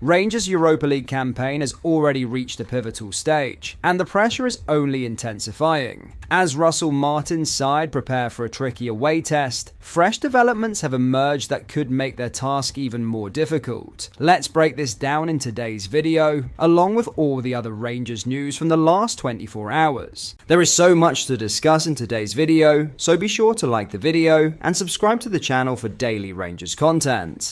Rangers' Europa League campaign has already reached a pivotal stage, and the pressure is only intensifying. As Russell Martin's side prepare for a tricky away test, fresh developments have emerged that could make their task even more difficult. Let's break this down in today's video, along with all the other Rangers news from the last 24 hours. There is so much to discuss in today's video, so be sure to like the video and subscribe to the channel for daily Rangers content.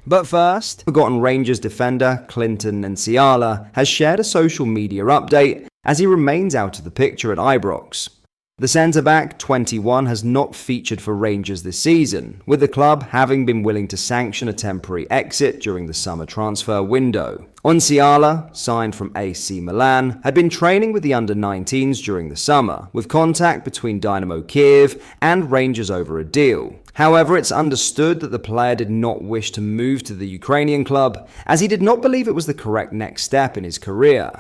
But first, forgotten Rangers defender Clinton Nsiala has shared a social media update as he remains out of the picture at Ibrox. The centre-back, 21, has not featured for Rangers this season, with the club having been willing to sanction a temporary exit during the summer transfer window. Nsiala, signed from AC Milan, had been training with the under-19s during the summer, with contact between Dynamo Kiev and Rangers over a deal. However, it's understood that the player did not wish to move to the Ukrainian club, as he did not believe it was the correct next step in his career.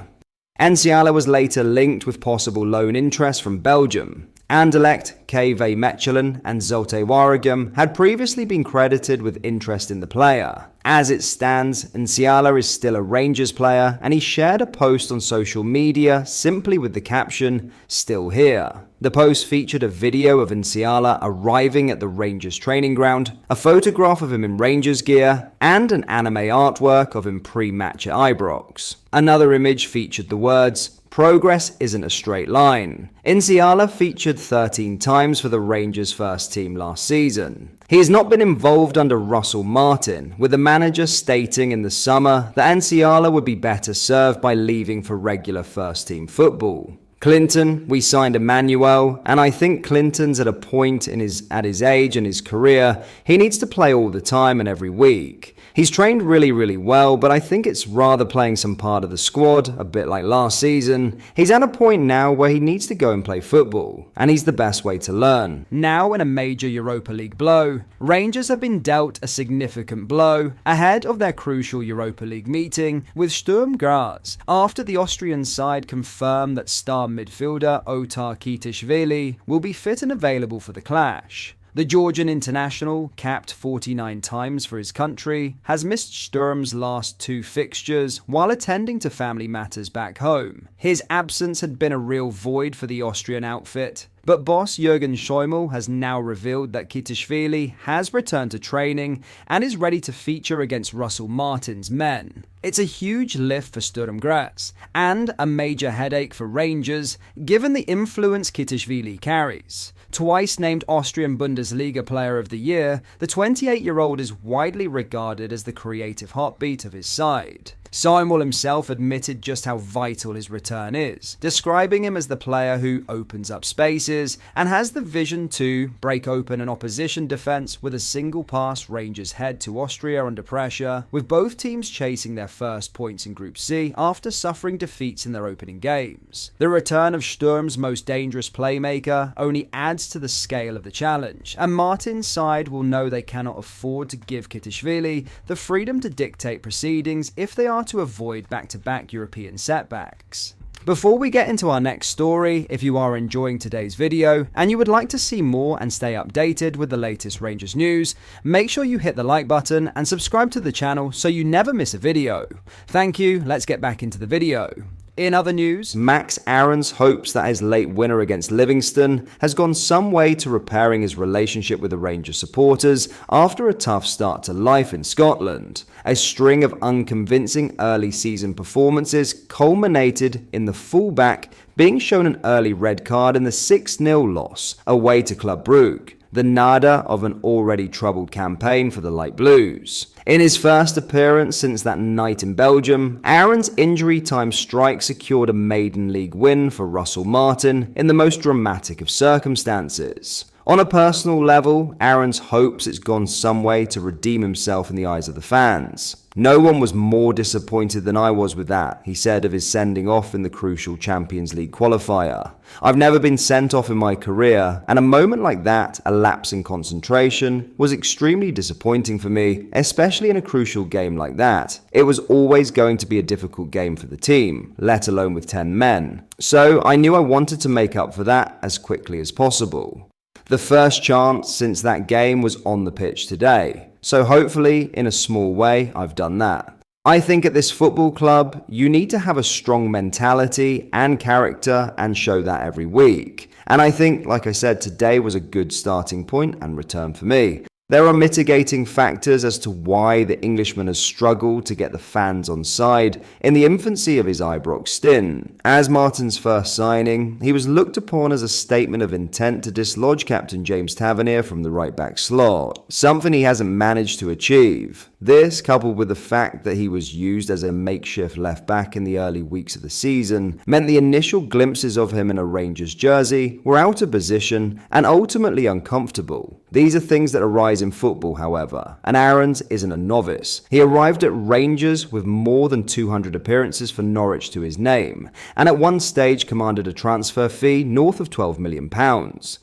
Nsiala was later linked with possible loan interest from Belgium. Anderlecht, KV Mechelen and Zulte Waregem had previously been credited with interest in the player. As it stands, Nsiala is still a Rangers player, and he shared a post on social media simply with the caption, "Still here." The post featured a video of Nsiala arriving at the Rangers training ground, a photograph of him in Rangers gear, and an anime artwork of him pre-match at Ibrox. Another image featured the words, "Progress isn't a straight line." Nsiala featured 13 times for the Rangers first team last season. He has not been involved under Russell Martin, with the manager stating in the summer that Nsiala would be better served by leaving for regular first team football. Clinton, we signed Emmanuel, and I think Clinton's at a point at his age and his career, he needs to play all the time and every week. He's trained really well, but I think it's rather playing some part of the squad, a bit like last season. He's at a point now where he needs to go and play football, and he's the best way to learn. Now in a major Europa League blow, Rangers have been dealt a significant blow ahead of their crucial Europa League meeting with Sturm Graz, after the Austrian side confirmed that star midfielder Otar Kitishvili will be fit and available for the clash. The Georgian international, capped 49 times for his country, has missed Sturm's last 2 fixtures while attending to family matters back home. His absence had been a real void for the Austrian outfit, but boss Jürgen Schäuble has now revealed that Kitishvili has returned to training and is ready to feature against Russell Martin's men. It's a huge lift for Sturm Graz, and a major headache for Rangers, given the influence Kitishvili carries. Twice named Austrian Bundesliga Player of the Year, the 28-year-old is widely regarded as the creative heartbeat of his side. Schäuble himself admitted just how vital his return is, describing him as the player who opens up spaces and has the vision to break open an opposition defence with a single pass Rangers head to Austria under pressure, with both teams chasing their first points in Group C after suffering defeats in their opening games. The return of Sturm's most dangerous playmaker only adds to the scale of the challenge, and Martin's side will know they cannot afford to give Kitishvili the freedom to dictate proceedings if they are to avoid back-to-back European setbacks. Before we get into our next story, if you are enjoying today's video and you would like to see more and stay updated with the latest Rangers news, make sure you hit the like button and subscribe to the channel so you never miss a video. Thank you, let's get back into the video. In other news, Max Aarons hopes that his late winner against Livingston has gone some way to repairing his relationship with the Rangers supporters after a tough start to life in Scotland. A string of unconvincing early season performances culminated in the fullback being shown an early red card in the 6-0 loss away to Club Brugge, the nada of an already troubled campaign for the Light Blues. In his first appearance since that night in Belgium, Aaron's injury time strike secured a maiden league win for Russell Martin in the most dramatic of circumstances. On a personal level, Aaron's hopes it's gone some way to redeem himself in the eyes of the fans. "No one was more disappointed than I was with that," he said of his sending off in the crucial Champions League qualifier. "I've never been sent off in my career, and a moment like that, a lapse in concentration, was extremely disappointing for me, especially in a crucial game like that. It was always going to be a difficult game for the team, let alone with 10 men. So I knew I wanted to make up for that as quickly as possible. The first chance since that game was on the pitch today, so hopefully in a small way I've done that." I think at this football club, you need to have a strong mentality and character and show that every week. And I think, like I said, today was a good starting point and return for me. There are mitigating factors as to why the Englishman has struggled to get the fans on side in the infancy of his Ibrox stint. As Martin's first signing, he was looked upon as a statement of intent to dislodge captain James Tavernier from the right-back slot, something he hasn't managed to achieve. This, coupled with the fact that he was used as a makeshift left-back in the early weeks of the season, meant the initial glimpses of him in a Rangers jersey were out of position and ultimately uncomfortable. These are things that arise in football, however, and Aarons isn't a novice. He arrived at Rangers with more than 200 appearances for Norwich to his name, and at one stage commanded a transfer fee north of £12 million.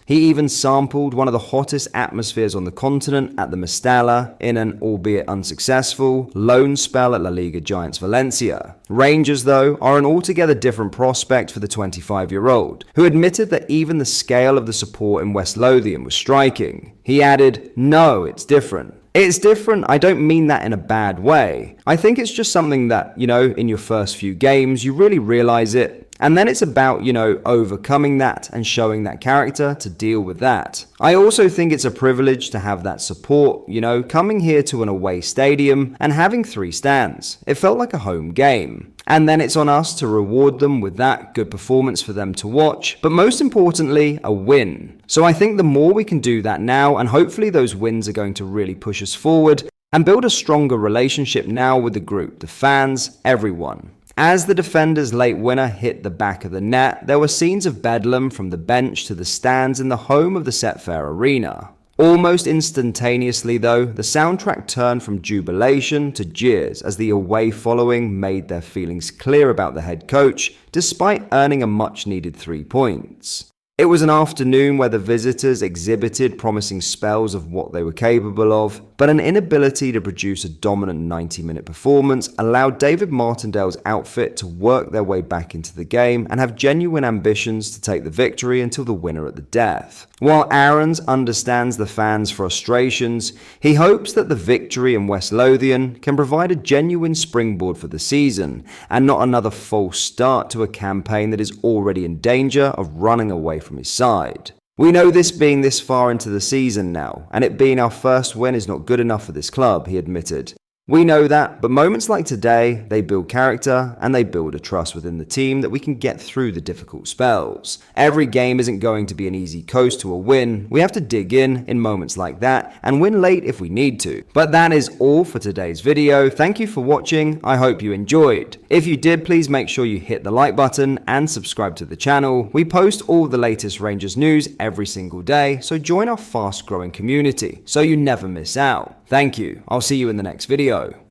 He even sampled one of the hottest atmospheres on the continent at the Nsiala in an, albeit unsuccessful, loan spell at La Liga giants Valencia. Rangers, though, are an altogether different prospect for the 25-year-old, who admitted that even the scale of the support in West Lothian was striking. He added, "No, it's different. It's different. I don't mean that in a bad way. I think it's just something that, in your first few games, you really realize it. And then it's about, overcoming that and showing that character to deal with that. I also think it's a privilege to have that support, coming here to an away stadium and having 3 stands. It felt like a home game. And then it's on us to reward them with that good performance for them to watch, but most importantly, a win. So I think the more we can do that now, and hopefully those wins are going to really push us forward and build a stronger relationship now with the group, the fans, everyone." As the defender's late winner hit the back of the net, there were scenes of bedlam from the bench to the stands in the home of the Setfair Arena. Almost instantaneously, though, the soundtrack turned from jubilation to jeers as the away following made their feelings clear about the head coach, despite earning a much-needed 3 points. It was an afternoon where the visitors exhibited promising spells of what they were capable of, but an inability to produce a dominant 90-minute performance allowed David Martindale's outfit to work their way back into the game and have genuine ambitions to take the victory until the winner at the death. While Aarons understands the fans' frustrations, he hopes that the victory in West Lothian can provide a genuine springboard for the season, and not another false start to a campaign that is already in danger of running away from his side. We know this being this far into the season now, and it being our first win is not good enough for this club, he admitted. We know that, but moments like today, they build character and they build a trust within the team that we can get through the difficult spells. Every game isn't going to be an easy coast to a win. We have to dig in moments like that and win late if we need to. But that is all for today's video. Thank you for watching. I hope you enjoyed. If you did, please make sure you hit the like button and subscribe to the channel. We post all the latest Rangers news every single day, so join our fast growing community so you never miss out. Thank you. I'll see you in the next video.